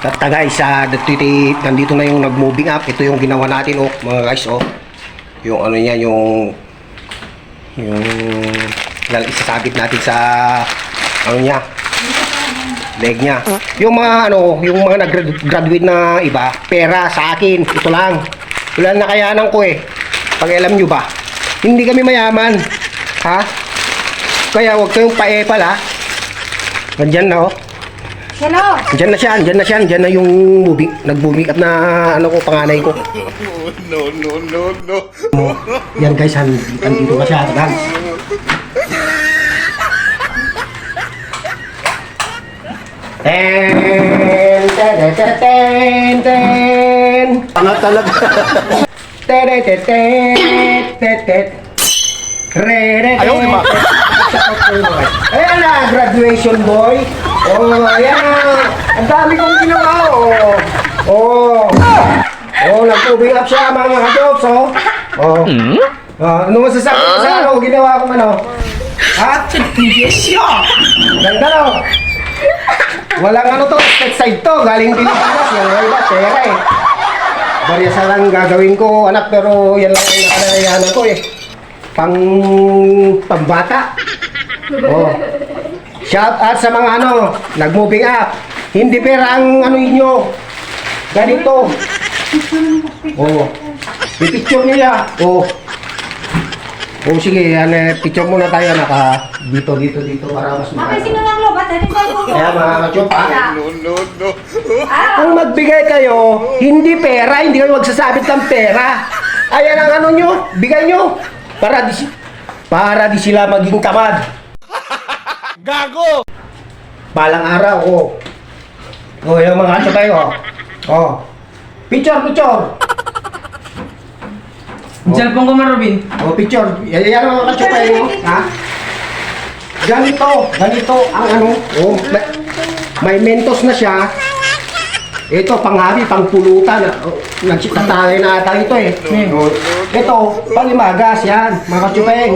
Tata guys, nandito na yung nag-moving up. Ito yung ginawa natin, oh, mga guys, oh. Yung ano niya, yung isasabit natin sa ano niya, leg niya. Yung mga nag-graduate na iba, pera sa akin, ito lang. Wala na kayanan ko eh. Pag alam nyo ba, hindi kami mayaman. Ha? Kaya huwag kayong paepal ha. Nandyan na oh. Hello! Diyan na yung nag-moving up na panganay ko. No. Yan guys, andito na siya. Tagal. Ten. Ano talaga? Ayaw, di ba? Ayan na, graduation boy. Oh, ayan na. Ang dami kong ginawa, oh. Oh, nag-moving up siya, mga ka-jobs, oh. Ano masasabi ko sa ano? Ginawa kong ano? Ha? Ganda, no? Walang ano to, step side to. Galing Pilipinas. Yan nga iba, pera eh. Barya lang gagawin ko, anak, pero yan lang ang nakalalayanan ko eh. Pambata. Oh. Shout out sa mga nag-moving up. Hindi pera ang ano inyo. Ganito. Oh. I-picture nila. Oh. Oh, sige, picture muna tayo dito para mas Makay sino lang lo, ba't natin tayo mo? Kaya mga kachopa, No. ang magbigay kayo, hindi pera, hindi kayo magsasabit ng pera. Ayan ang ano nyo, bigay nyo. Para di sila maging tamad. Gago! Balang araw, oh. Oh, yung mga kachopa yun, oh. Oh. Picture. Cellphone ko man, Robin. Oh, picture. Yan ang mga kachopa yun, ha? Ganito ang oh, may mentos na siya. Ito, panghabi, pangpulutan. Nagsitatangay na ata ito eh. Ito, pangimagas yan, mga katsupeng.